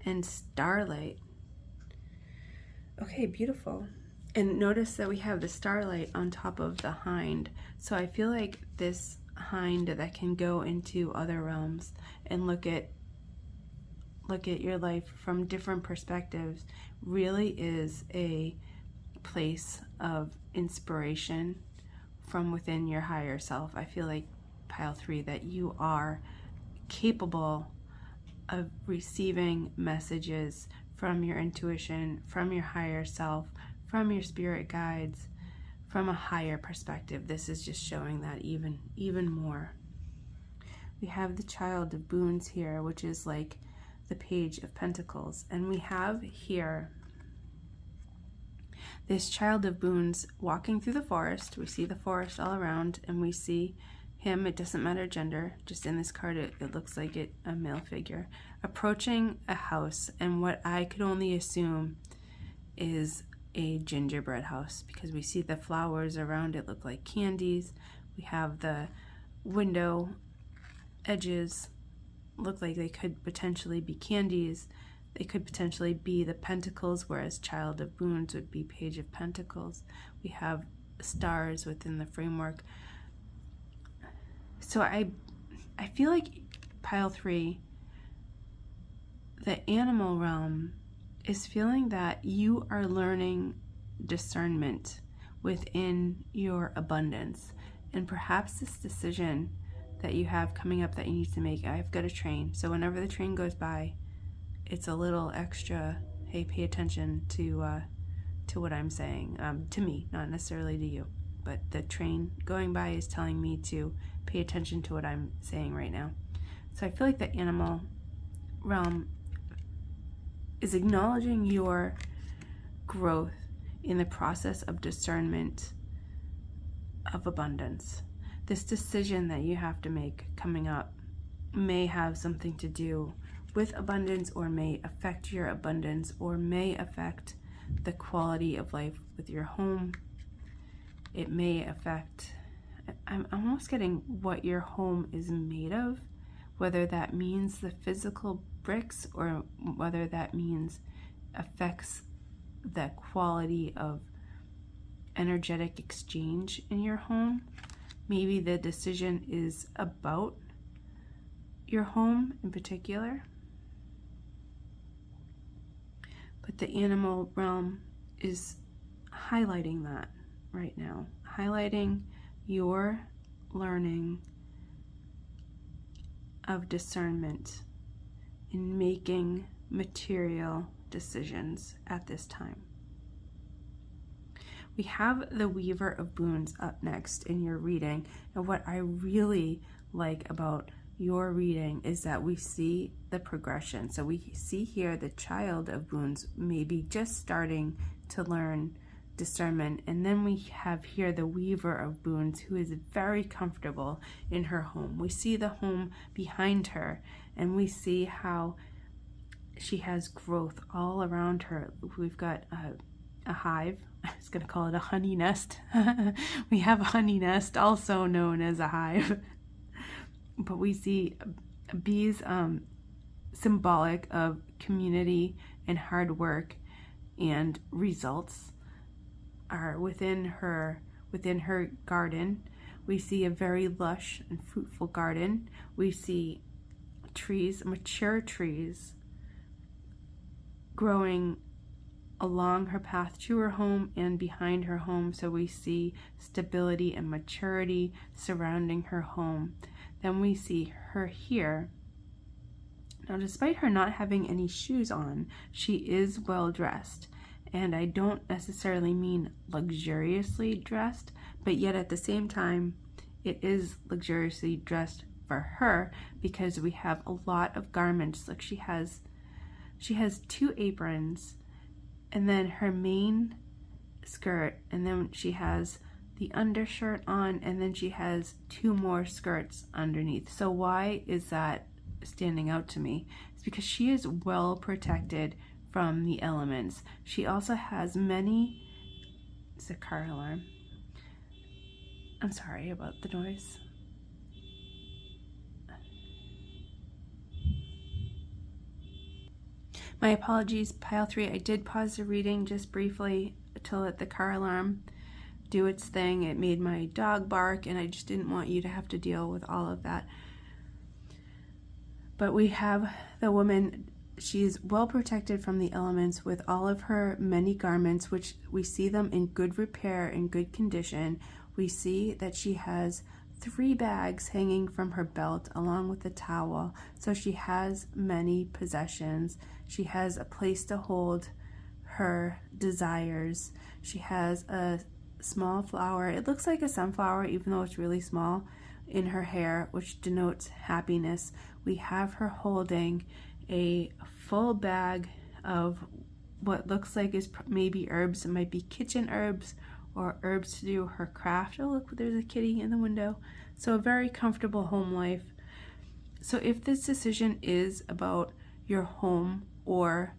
A: and Starlight. Okay, beautiful. And notice that we have the Starlight on top of the Hind. So I feel like this Hind that can go into other realms and look at your life from different perspectives really is a place of inspiration from within your higher self. I feel like, pile 3, that you are capable of receiving messages from your intuition, from your higher self, from your spirit guides, from a higher perspective. This is just showing that even more. We have the Child of Boons here, which is like the Page of Pentacles, and we have here this Child of Boons walking through the forest. We see the forest all around, and we see him, it doesn't matter gender, just in this card it looks like a male figure, approaching a house, and what I could only assume is a gingerbread house, because we see the flowers around it look like candies. We have the window edges look like they could potentially be candies. They could potentially be the pentacles, whereas Child of Boons would be Page of Pentacles. We have stars within the framework. So I feel like, pile 3, the animal realm is feeling that you are learning discernment within your abundance, and perhaps this decision that you have coming up that you need to make. I've got a train, so whenever the train goes by, it's a little extra, hey, pay attention to what I'm saying, to me, not necessarily to you, but the train going by is telling me to pay attention to what I'm saying right now. So I feel like the animal realm is acknowledging your growth in the process of discernment of abundance. This decision that you have to make coming up may have something to do with abundance, or may affect your abundance, or may affect the quality of life with your home. It may affect, I'm almost getting what your home is made of, whether that means the physical bricks, or whether that means affects the quality of energetic exchange in your home. Maybe the decision is about your home in particular. But the animal realm is highlighting that right now, highlighting your learning of discernment in making material decisions at this time. We have the Weaver of Boons up next in your reading. And what I really like about your reading is that we see the progression. So we see here the Child of Boons maybe just starting to learn discernment, and then we have here the Weaver of Boons, who is very comfortable in her home. We see the home behind her, and we see how she has growth all around her. We've got a hive. I was going to call it a honey nest. We have a honey nest, also known as a hive. But we see bees, symbolic of community and hard work, and results are within her garden. We see a very lush and fruitful garden. We see trees, mature trees, growing along her path to her home and behind her home. So we see stability and maturity surrounding her home. Then we see her here. Now, despite her not having any shoes on, she is well dressed. And I don't necessarily mean luxuriously dressed, but yet at the same time, it is luxuriously dressed for her, because we have a lot of garments. Like she has 2 aprons, and then her main skirt, and then she has the undershirt on, and then she has 2 more skirts underneath. So why is that standing out to me? It's because she is well protected from the elements. She also has many, it's a car alarm. I'm sorry about the noise. My apologies, pile 3. I did pause the reading just briefly to let the car alarm do its thing. It made my dog bark, and I just didn't want you to have to deal with all of that. But we have the woman. She's well protected from the elements with all of her many garments, which we see them in good repair, in good condition. We see that she has 3 bags hanging from her belt along with a towel. So she has many possessions. She has a place to hold her desires. She has a small flower. It looks like a sunflower, even though it's really small, in her hair, which denotes happiness. We have her holding a full bag of what looks like is maybe herbs. It might be kitchen herbs or herbs to do her craft. Oh, look, there's a kitty in the window. So a very comfortable home life. So if this decision is about your home or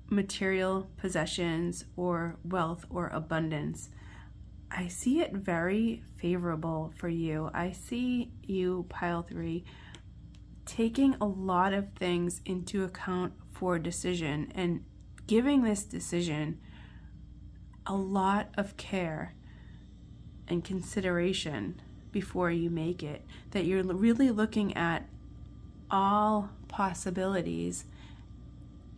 A: material possessions or wealth or abundance, I see it very favorable for you. I see you, pile 3, taking a lot of things into account for a decision and giving this decision a lot of care and consideration before you make it. That you're really looking at all possibilities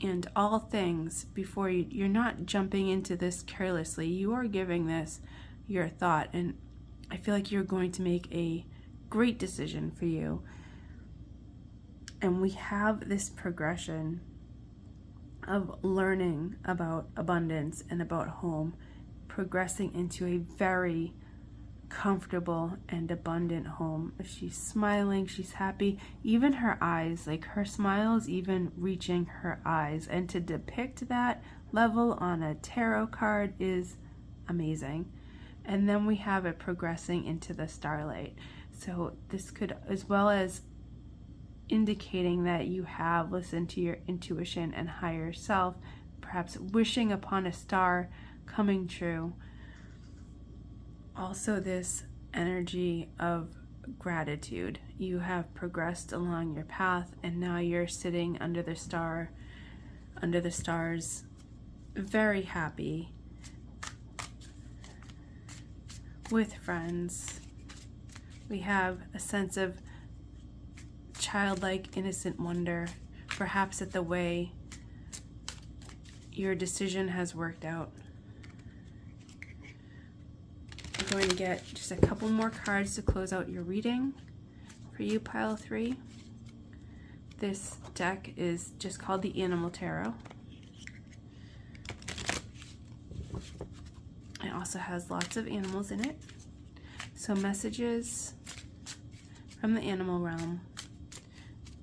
A: and all things before you're not jumping into this carelessly. You are giving this your thought, and I feel like you're going to make a great decision for you. And we have this progression of learning about abundance and about home, progressing into a very comfortable and abundant home. If she's smiling, she's happy. Even her eyes, like her smile is even reaching her eyes. And to depict that level on a tarot card is amazing. And then we have it progressing into the starlight. So this could, as well as indicating that you have listened to your intuition and higher self, perhaps wishing upon a star coming true. Also this energy of gratitude. You have progressed along your path, and now you're sitting under the stars, very happy with friends. We have a sense of childlike, innocent wonder, perhaps at the way your decision has worked out. I'm going to get just a couple more cards to close out your reading for you, pile 3. This deck is just called the Animal Tarot. I also has lots of animals in it. So messages from the animal realm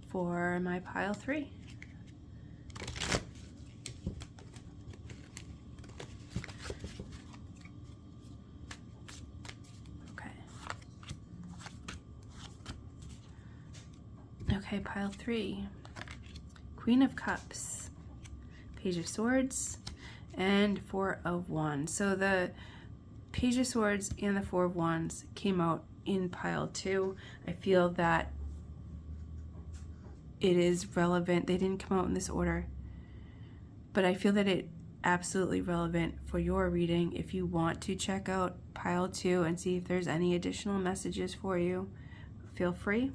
A: for my pile 3. Okay, pile 3. Queen of Cups, Page of Swords, and 4 of Wands. So the Page of Swords and the 4 of Wands came out in pile 2. I feel that it is relevant. They didn't come out in this order, but I feel that it absolutely relevant for your reading. If you want to check out pile 2 and see if there's any additional messages for you, feel free.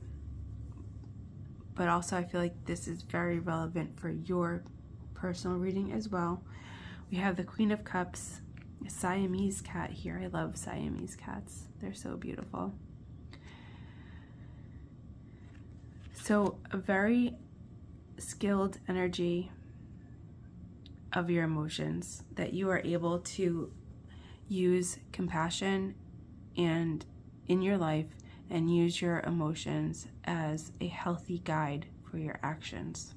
A: But also I feel like this is very relevant for your personal reading as well. We have the Queen of Cups, a Siamese cat here. I love Siamese cats. They're so beautiful. So a very skilled energy of your emotions, that you are able to use compassion and in your life and use your emotions as a healthy guide for your actions.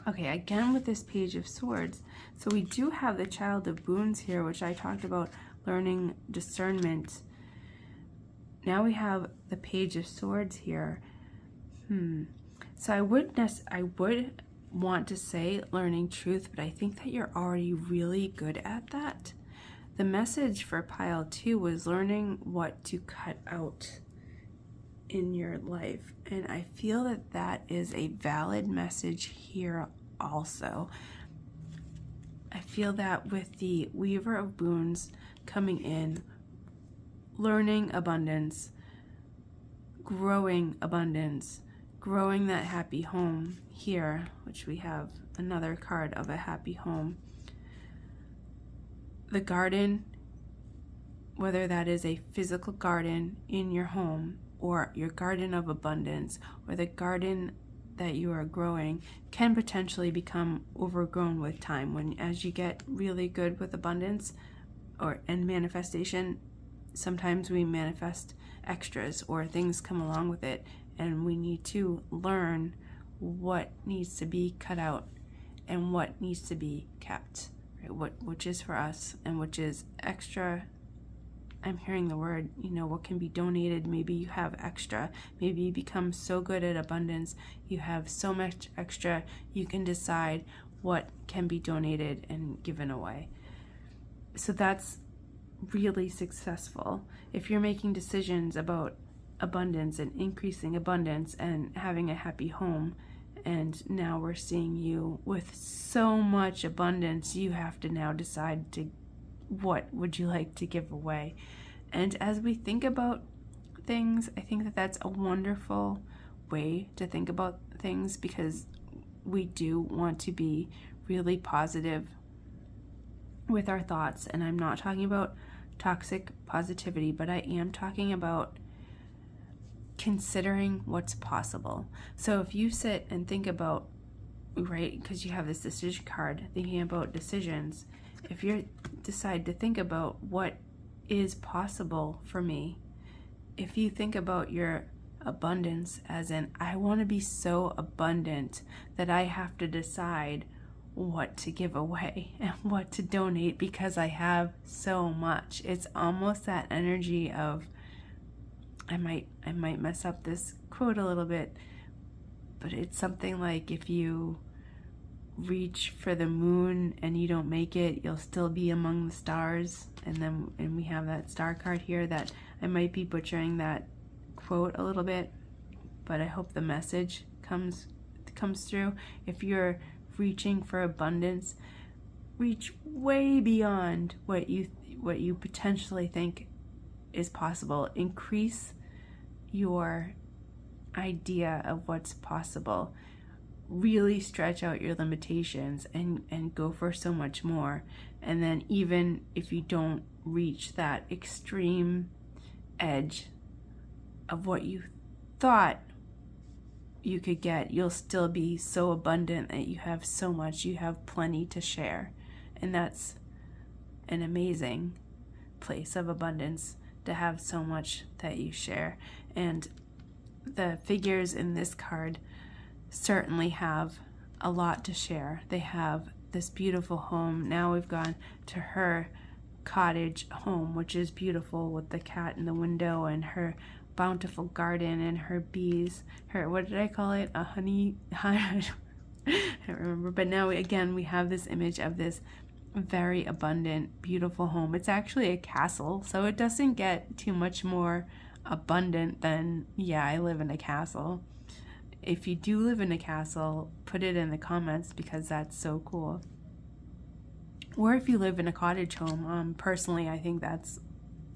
A: Okay, again with this Page of Swords, so we do have the Child of Boons here, which I talked about learning discernment. Now we have the Page of Swords here. So I would want to say learning truth, but I think that you're already really good at that. The message for pile 2 was learning what to cut out in your life. And I feel that that is a valid message here also. I feel that with the Weaver of Boons coming in, learning abundance, growing that happy home here, which we have another card of a happy home. The garden, whether that is a physical garden in your home or your garden of abundance or the garden that you are growing, can potentially become overgrown with time. When as you get really good with abundance and manifestation, sometimes we manifest extras or things come along with it, and we need to learn what needs to be cut out and what needs to be kept. Which is for us and which is extra. I'm hearing the word, what can be donated. Maybe you have extra. Maybe you become so good at abundance, you have so much extra, you can decide what can be donated and given away. So that's really successful. If you're making decisions about abundance and increasing abundance and having a happy home, and now we're seeing you with so much abundance, you have to now decide what would you like to give away. And as we think about things, I think that that's a wonderful way to think about things, because we do want to be really positive with our thoughts. And I'm not talking about toxic positivity, but I am talking about considering what's possible. So if you sit and think about, right, because you have this decision card, thinking about decisions, if you decide to think about what is possible for me, if you think about your abundance as in, I want to be so abundant that I have to decide what to give away and what to donate because I have so much. It's almost that energy of, I might mess up this quote a little bit, but it's something like, if you reach for the moon and you don't make it, you'll still be among the stars. And we have that star card here. That I might be butchering that quote a little bit, but I hope the message comes through. If you're reaching for abundance, reach way beyond what you potentially think is possible. Increase your idea of what's possible. Really stretch out your limitations and go for so much more. And then even if you don't reach that extreme edge of what you thought you could get, you'll still be so abundant that you have so much, you have plenty to share. And that's an amazing place of abundance to have so much that you share. And the figures in this card certainly have a lot to share. They have this beautiful home. Now we've gone to her cottage home, which is beautiful, with the cat in the window and her bountiful garden and her bees, her, what did I call it, a honey I don't remember. But now we have this image of this very abundant, beautiful home. It's actually a castle, so it doesn't get too much more abundant than, yeah, I live in a castle. If you do live in a castle, put it in the comments, because that's so cool. Or if you live in a cottage home, personally, I think that's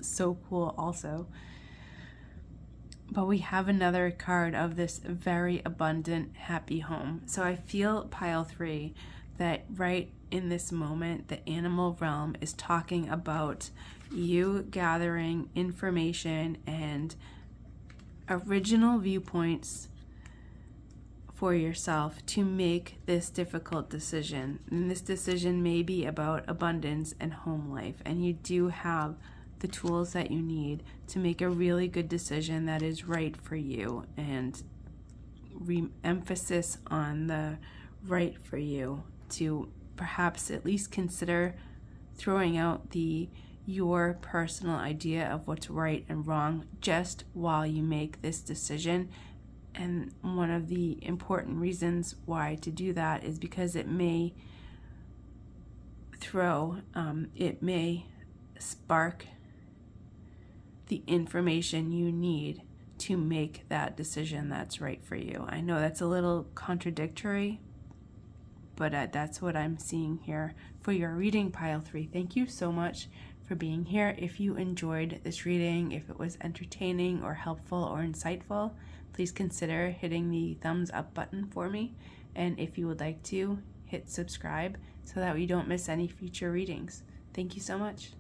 A: so cool also. But we have another card of this very abundant, happy home. So I feel, pile 3, that right in this moment, the animal realm is talking about you gathering information and original viewpoints for yourself to make this difficult decision. And this decision may be about abundance and home life. And you do have the tools that you need to make a really good decision that is right for you, and emphasis on the right for you, to perhaps at least consider throwing out your personal idea of what's right and wrong just while you make this decision. And one of the important reasons why to do that is because it may spark the information you need to make that decision that's right for you. I know that's a little contradictory, but that's what I'm seeing here for your reading, pile 3. Thank you so much for being here. If you enjoyed this reading, if it was entertaining or helpful or insightful, please consider hitting the thumbs up button for me. And if you would like to, hit subscribe so that we don't miss any future readings. Thank you so much.